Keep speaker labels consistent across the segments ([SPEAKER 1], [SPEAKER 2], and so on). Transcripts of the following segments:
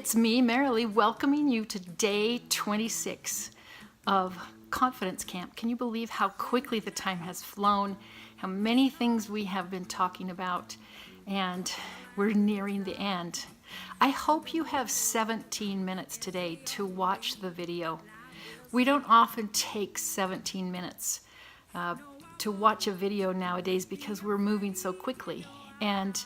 [SPEAKER 1] it's me, Merrilee, welcoming you to day 26 of Confidence Camp. Can you believe how quickly the time has flown, how many things we have been talking about, and we're nearing the end. I hope you have 17 minutes today to watch the video. We don't often take 17 minutes to watch a video nowadays because we're moving so quickly. And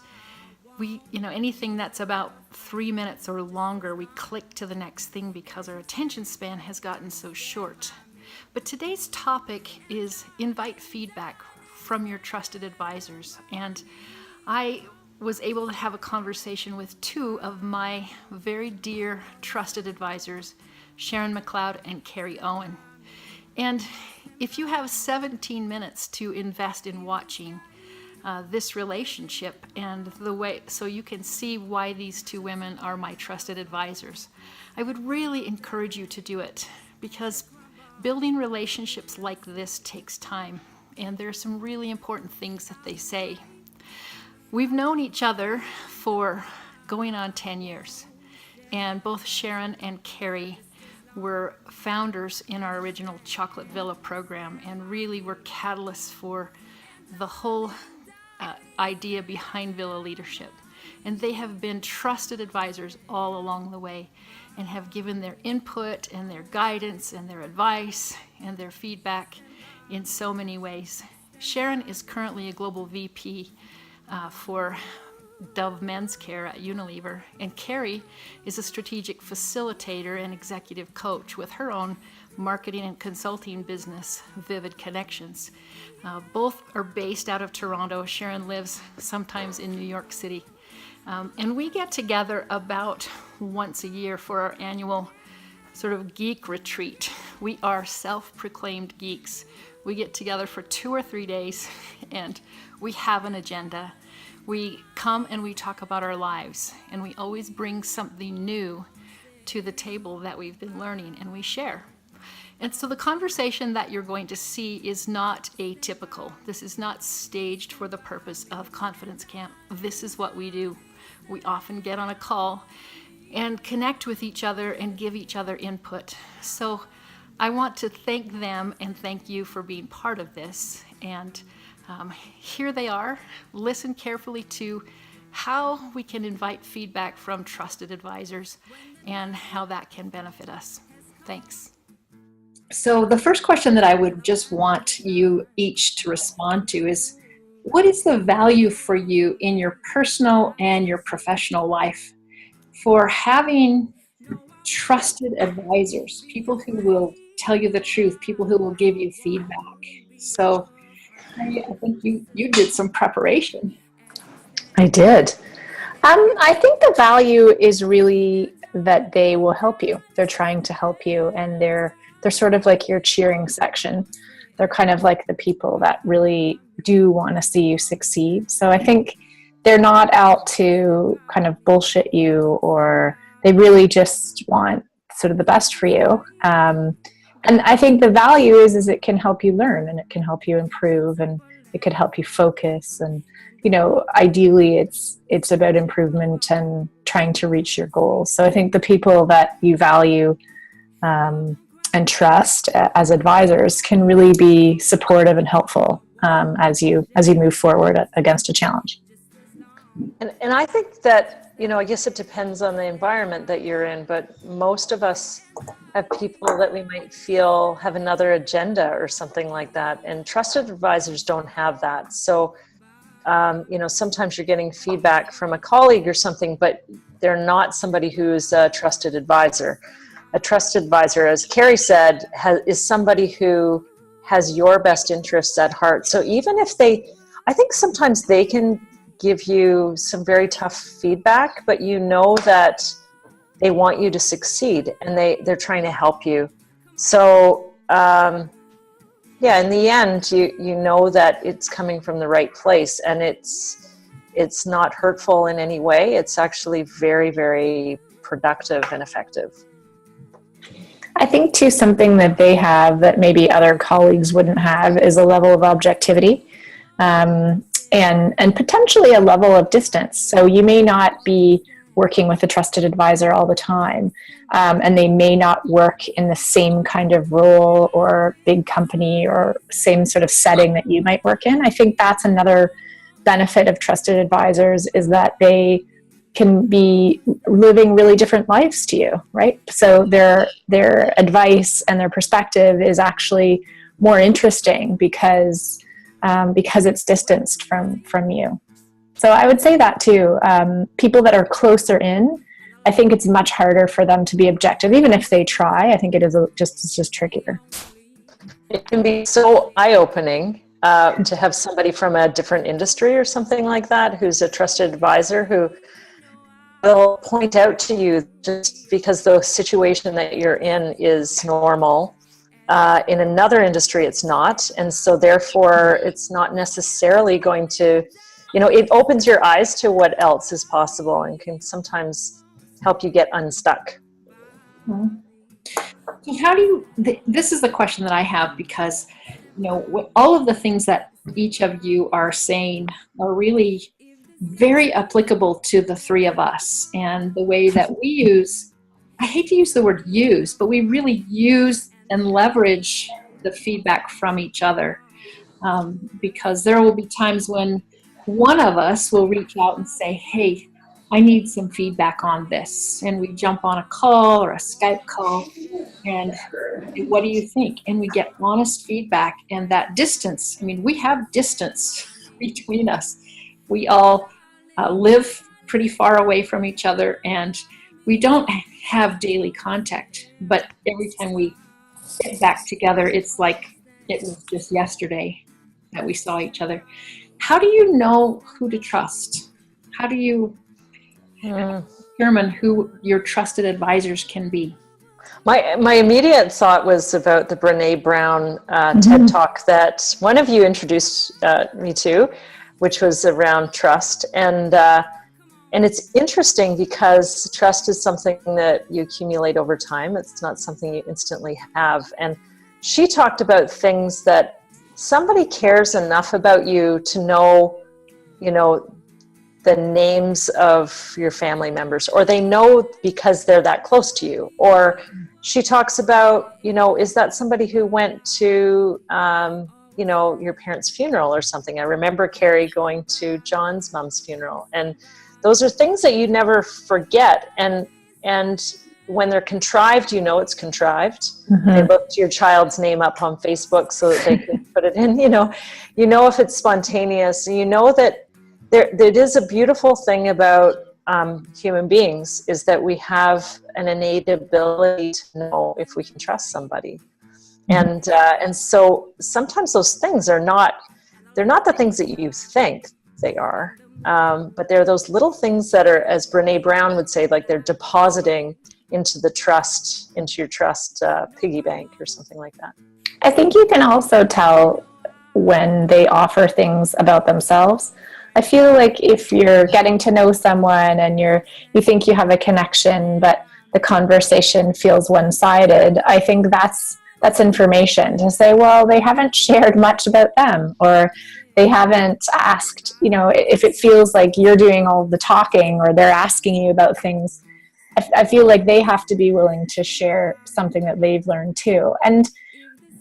[SPEAKER 1] anything that's about 3 minutes or longer, we click to the next thing because our attention span has gotten so short. But today's topic is invite feedback from your trusted advisors. And I was able to have a conversation with two of my very dear trusted advisors, Sharon McLeod and Kerry Owen. And if you have 17 minutes to invest in watching this relationship and the way, so you can see why these two women are my trusted advisors, I would really encourage you to do it, because building relationships like this takes time, and there are some really important things that they say. We've known each other for going on 10 years, and both Sharon and Kerry were founders in our original Chocolate Villa program and really were catalysts for the whole idea behind Villa leadership. And they have been trusted advisors all along the way and have given their input and their guidance and their advice and their feedback in so many ways. Sharon is currently a global VP for Dove Men's Care at Unilever, and Kerry is a strategic facilitator and executive coach with her own marketing and consulting business, Vivid Connections. Both are based out of Toronto. Sharon lives sometimes in New York City. And we get together about once a year for our annual sort of geek retreat. We are self-proclaimed geeks. We get together for 2 or 3 days and we have an agenda. We come and we talk about our lives, and we always bring something new to the table that we've been learning, and we share. And so the conversation that you're going to see is not atypical. This is not staged for the purpose of Confidence Camp. This is what we do. We often get on a call and connect with each other and give each other input. So I want to thank them and thank you for being part of this. And here they are. Listen carefully to how we can invite feedback from trusted advisors and how that can benefit us. Thanks.
[SPEAKER 2] So the first question that I would just want you each to respond to is, what is the value for you in your personal and your professional life for having trusted advisors, people who will tell you the truth, people who will give you feedback? So I think you did some preparation.
[SPEAKER 3] I did. I think the value is really that they will help you. They're trying to help you, and they're sort of like your cheering section. They're kind of like the people that really do want to see you succeed. So I think they're not out to kind of bullshit you, or they really just want sort of the best for you. And I think the value is it can help you learn, and it can help you improve, and it could help you focus. And, ideally it's about improvement and trying to reach your goals. So I think the people that you value and trust as advisors can really be supportive and helpful as you move forward against a challenge.
[SPEAKER 4] And I think that, I guess it depends on the environment that you're in, but most of us have people that we might feel have another agenda or something like that. And trusted advisors don't have that. So, sometimes you're getting feedback from a colleague or something, but they're not somebody who's a trusted advisor. A trusted advisor, as Kerry said, is somebody who has your best interests at heart. So even if I think sometimes they can give you some very tough feedback, but that they want you to succeed, and they're trying to help you. So in the end, you know that it's coming from the right place, and it's not hurtful in any way. It's actually very, very productive and effective.
[SPEAKER 3] I think too, something that they have that maybe other colleagues wouldn't have is a level of objectivity. And potentially a level of distance. So you may not be working with a trusted advisor all the time. And they may not work in the same kind of role or big company or same sort of setting that you might work in. I think that's another benefit of trusted advisors, is that they can be living really different lives to you, right? So their advice and their perspective is actually more interesting because it's distanced from you. So I would say that too. People that are closer in, I think it's much harder for them to be objective, even if they try. I think it is just trickier.
[SPEAKER 4] It can be so eye-opening to have somebody from a different industry or something like that who's a trusted advisor who will point out to you, just because the situation that you're in is normal. In another industry, it's not. And so therefore, it's not necessarily going to, it opens your eyes to what else is possible and can sometimes help you get unstuck.
[SPEAKER 2] So how do you, this is the question that I have, because, all of the things that each of you are saying are really very applicable to the three of us, and the way that we use, I hate to use the word use, but we really use and leverage the feedback from each other, because there will be times when one of us will reach out and say, hey, I need some feedback on this. And we jump on a call or a Skype call and what do you think? And we get honest feedback. And that distance, we have distance between us. We all live pretty far away from each other, and we don't have daily contact. But every time we get back together, it's like it was just yesterday that we saw each other. How do you know who to trust? How do you determine who your trusted advisors can be?
[SPEAKER 4] My immediate thought was about the Brené Brown TED Talk that one of you introduced me to, which was around trust. And it's interesting because trust is something that you accumulate over time. It's not something you instantly have. And she talked about things that somebody cares enough about you to know, the names of your family members, or they know because they're that close to you. Or she talks about, is that somebody who went to, your parents' funeral or something. I remember Kerry going to John's mom's funeral, and those are things that you never forget. And when they're contrived, it's contrived. They looked your child's name up on Facebook so that they could put it in, if it's spontaneous, that there is a beautiful thing about human beings, is that we have an innate ability to know if we can trust somebody. And so sometimes those things they're not the things that you think they are, but they're those little things that are, as Brené Brown would say, like they're depositing into your trust piggy bank or something like that.
[SPEAKER 3] I think you can also tell when they offer things about themselves. I feel like if you're getting to know someone and you think you have a connection, but the conversation feels one-sided, I think that's information to say, well, they haven't shared much about them, or they haven't asked, if it feels like you're doing all the talking or they're asking you about things, I feel like they have to be willing to share something that they've learned too. And,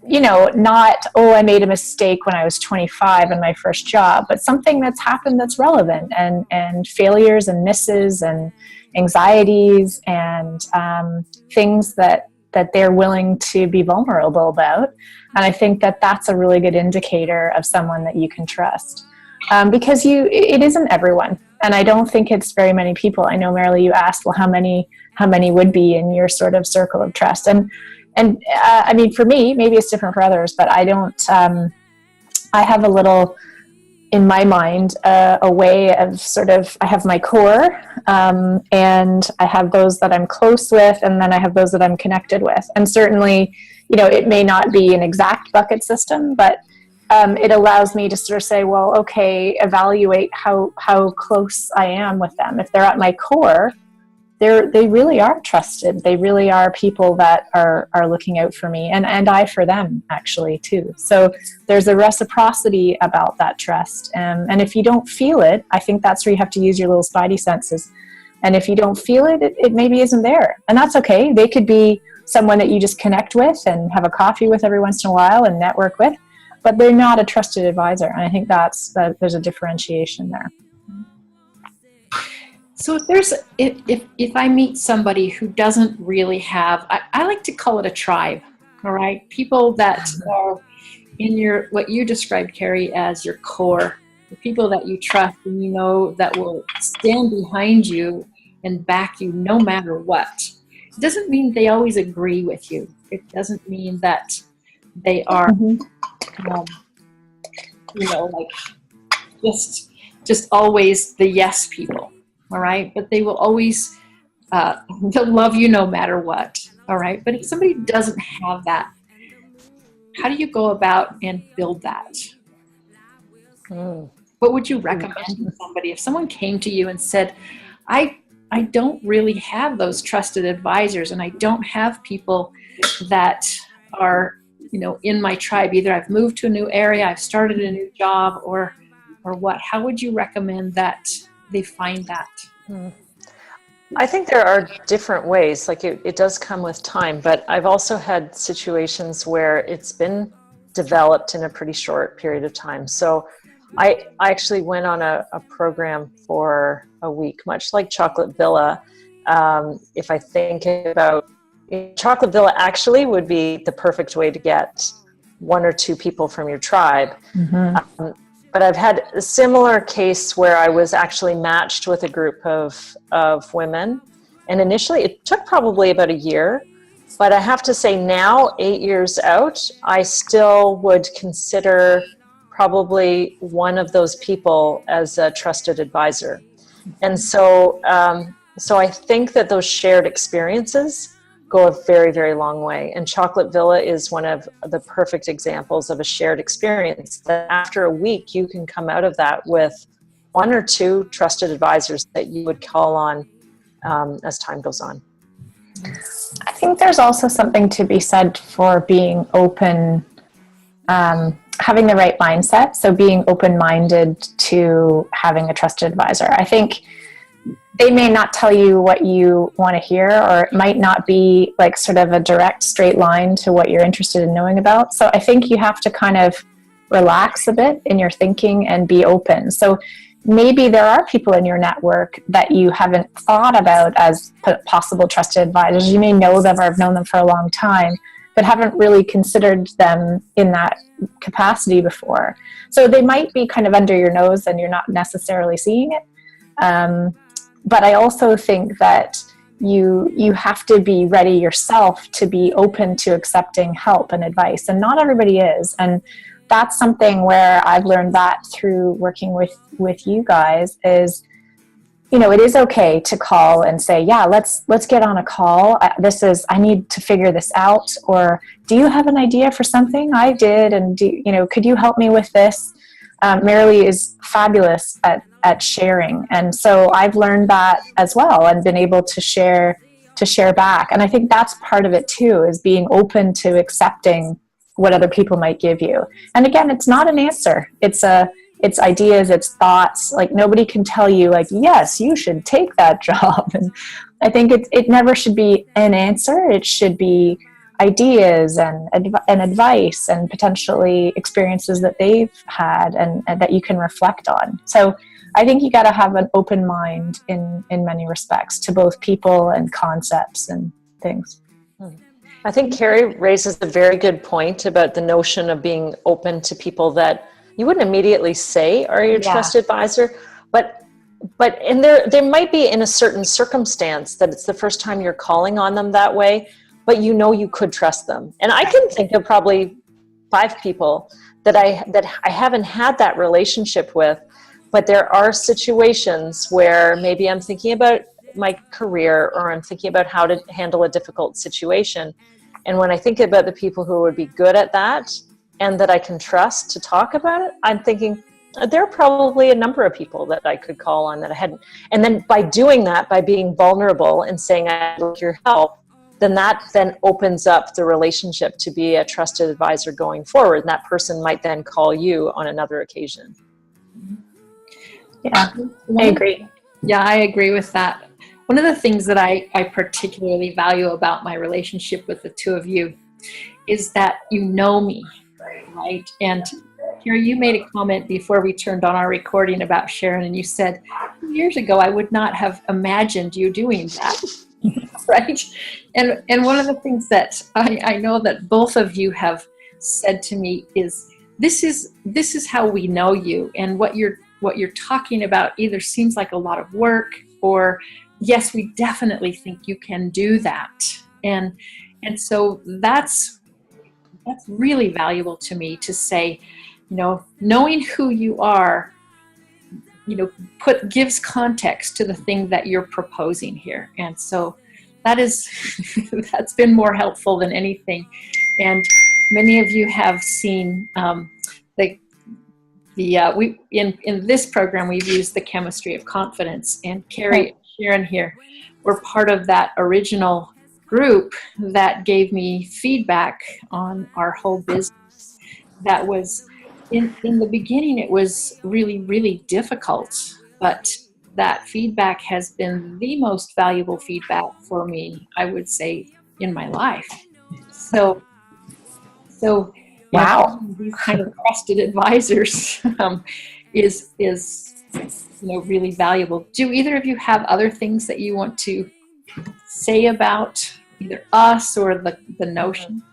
[SPEAKER 3] not, I made a mistake when I was 25 in my first job, but something that's happened that's relevant, and failures and misses and anxieties and things that they're willing to be vulnerable about. And I think that that's a really good indicator of someone that you can trust, because it isn't everyone. And I don't think it's very many people. I know, Merrilee, you asked, well, how many would be in your sort of circle of trust? And for me, maybe it's different for others, but I don't, I have a little, in my mind, a way of sort of, I have my core, and I have those that I'm close with, and then I have those that I'm connected with. And certainly, it may not be an exact bucket system, but it allows me to sort of say, well, okay, evaluate how close I am with them. If they're at my core, they really are trusted. They really are people that are looking out for me, and I for them, actually, too. So there's a reciprocity about that trust. And if you don't feel it, I think that's where you have to use your little spidey senses. And if you don't feel it, it maybe isn't there. And that's okay. They could be someone that you just connect with and have a coffee with every once in a while and network with, but they're not a trusted advisor. And I think there's a differentiation there.
[SPEAKER 2] So if I meet somebody who doesn't really have, I like to call it a tribe, all right? People that are in what you described, Kerry, as your core, the people that you trust and you know that will stand behind you and back you no matter what. It doesn't mean they always agree with you. It doesn't mean that they are, like just always the yes people. All right. But they will always, they'll love you no matter what. All right. But if somebody doesn't have that, how do you go about and build that? What would you recommend to somebody if someone came to you and said, I don't really have those trusted advisors and I don't have people that are, in my tribe. Either I've moved to a new area, I've started a new job, or what? How would you recommend that they find that?
[SPEAKER 4] I think there are different ways. Like it does come with time, but I've also had situations where it's been developed in a pretty short period of time. So I actually went on a program for a week, much like Chocolate Villa. If I think about Chocolate Villa, actually would be the perfect way to get one or two people from your tribe. But I've had a similar case where I was actually matched with a group of women. And initially it took probably about a year, but I have to say now, 8 years out, I still would consider probably one of those people as a trusted advisor. And so I think that those shared experiences go a very, very long way. And Chocolate Villa is one of the perfect examples of a shared experience that after a week, you can come out of that with one or two trusted advisors that you would call on as time goes on.
[SPEAKER 3] I think there's also something to be said for being open, having the right mindset. So being open-minded to having a trusted advisor. I think they may not tell you what you want to hear, or it might not be like sort of a direct straight line to what you're interested in knowing about. So I think you have to kind of relax a bit in your thinking and be open. So maybe there are people in your network that you haven't thought about as possible trusted advisors. You may know them or have known them for a long time, but haven't really considered them in that capacity before. So they might be kind of under your nose and you're not necessarily seeing it. But I also think that you have to be ready yourself to be open to accepting help and advice. And not everybody is. And that's something where I've learned that through working with you guys is, it is okay to call and say, yeah, let's get on a call. I need to figure this out. Or do you have an idea for something? I did. And could you help me with this? Merrilee is fabulous at sharing. And so I've learned that as well and been able to share back. And I think that's part of it too, is being open to accepting what other people might give you. And again, it's not an answer. It's ideas, it's thoughts. Like nobody can tell you like, yes, you should take that job. And I think it never should be an answer. It should be ideas and advice and potentially experiences that they've had and that you can reflect on. So I think you got to have an open mind in many respects to both people and concepts and things.
[SPEAKER 4] I think Kerry raises a very good point about the notion of being open to people that you wouldn't immediately say are your trusted advisor, but and there might be in a certain circumstance that it's the first time you're calling on them that way, but you could trust them. And I can think of probably 5 people that I haven't had that relationship with, but there are situations where maybe I'm thinking about my career or I'm thinking about how to handle a difficult situation. And when I think about the people who would be good at that and that I can trust to talk about it, I'm thinking there are probably a number of people that I could call on that I hadn't. And then by doing that, by being vulnerable and saying I need your help, then that then opens up the relationship to be a trusted advisor going forward. And that person might then call you on another occasion.
[SPEAKER 3] Yeah, I agree.
[SPEAKER 2] Yeah, I agree with that. one of the things that I particularly value about my relationship with the two of you is that you know me, right? And Kerry, you made a comment before we turned on our recording about Sharon, and you said, 2 years ago, I would not have imagined you doing that, right? And one of the things that I know that both of you have said to me is, this is how we know you, and what you're talking about either seems like a lot of work, or yes, we definitely think you can do that. And so that's really valuable to me to say, knowing who you are, gives context to the thing that you're proposing here. And so that's been more helpful than anything. And many of you have seen we in this program we've used the chemistry of confidence, and Kerry and Sharon here were part of that original group that gave me feedback on our whole business. That was in the beginning, it was really, really difficult, but that feedback has been the most valuable feedback for me, I would say, in my life. So
[SPEAKER 3] Wow.
[SPEAKER 2] These kind of trusted advisors is really valuable. Do either of you have other things that you want to say about either us or the notion?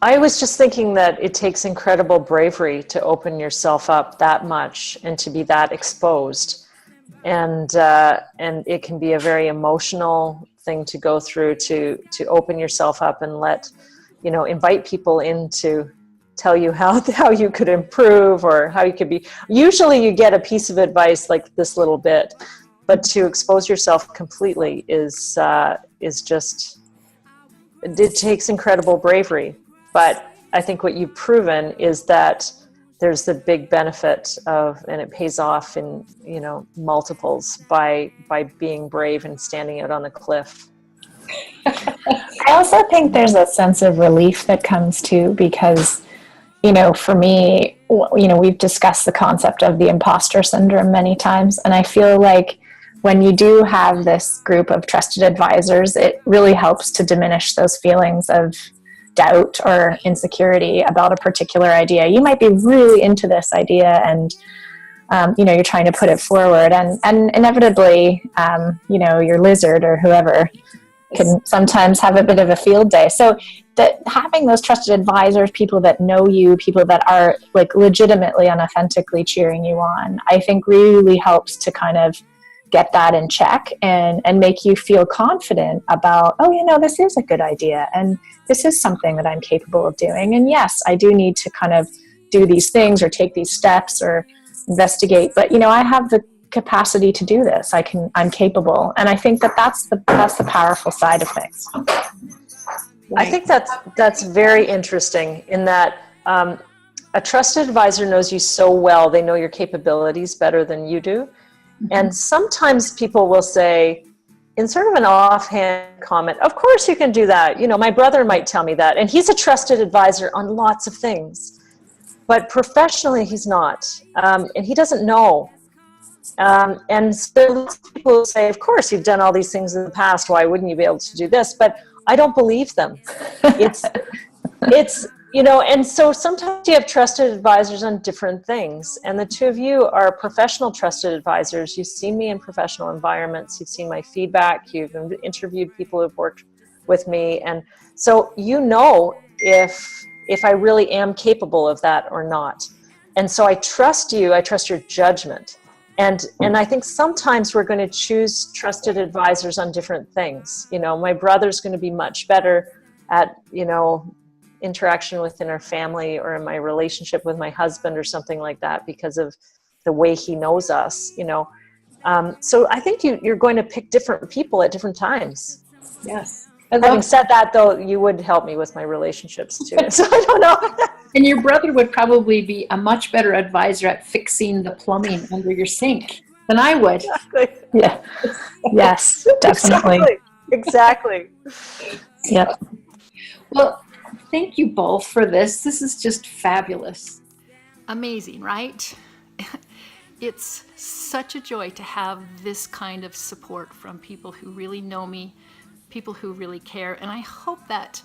[SPEAKER 4] I was just thinking that it takes incredible bravery to open yourself up that much and to be that exposed, and it can be a very emotional thing to go through, to open yourself up and invite people in to tell you how you could improve or how you could be. Usually you get a piece of advice like this little bit, but to expose yourself completely is just, it takes incredible bravery. But I think what you've proven is that there's the big benefit of, and it pays off in, multiples by being brave and standing out on the cliff.
[SPEAKER 3] I also think there's a sense of relief that comes too, because, for me, we've discussed the concept of the imposter syndrome many times. And I feel like when you do have this group of trusted advisors, it really helps to diminish those feelings of doubt or insecurity about a particular idea. You might be really into this idea and, you're trying to put it forward, and inevitably, your lizard or whoever can sometimes have a bit of a field day. So that having those trusted advisors, people that know you, people that are like legitimately and authentically cheering you on, I think really helps to kind of get that in check and make you feel confident about, this is a good idea, and this is something that I'm capable of doing. And yes, I do need to kind of do these things or take these steps or investigate, but I have the capacity to do this. I'm capable. And I think that's the powerful side of things.
[SPEAKER 4] I think that's very interesting in that a trusted advisor knows you so well, they know your capabilities better than you do. Mm-hmm. And sometimes people will say, in sort of an offhand comment, of course you can do that. My brother might tell me that, and he's a trusted advisor on lots of things, but professionally he's not, and he doesn't know. And so people will say, of course you've done all these things in the past, why wouldn't you be able to do this? But I don't believe them. It's and so sometimes you have trusted advisors on different things, and the two of you are professional trusted advisors. You've seen me in professional environments, you've seen my feedback, you've interviewed people who've worked with me, and so if I really am capable of that or not. And so I trust you, I trust your judgment. And I think sometimes we're going to choose trusted advisors on different things. My brother's going to be much better at, interaction within our family or in my relationship with my husband or something like that because of the way he knows us, So I think you're going to pick different people at different times.
[SPEAKER 2] Yes.
[SPEAKER 4] Having said that, though, you would help me with my relationships too. So I don't know.
[SPEAKER 2] And your brother would probably be a much better advisor at fixing the plumbing under your sink than I would.
[SPEAKER 4] Exactly.
[SPEAKER 3] Yeah. Yes, definitely.
[SPEAKER 4] Exactly.
[SPEAKER 3] Yep.
[SPEAKER 2] Well, thank you both for this. This is just fabulous.
[SPEAKER 1] Amazing, right? It's such a joy to have this kind of support from people who really know me, people who really care, and I hope that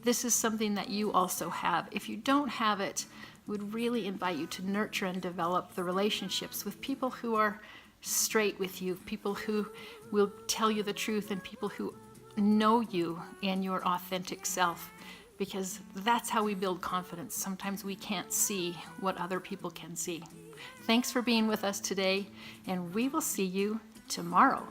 [SPEAKER 1] this is something that you also have. If you don't have it, I would really invite you to nurture and develop the relationships with people who are straight with you, people who will tell you the truth, and people who know you and your authentic self, because that's how we build confidence. Sometimes we can't see what other people can see. Thanks for being with us today, and we will see you tomorrow.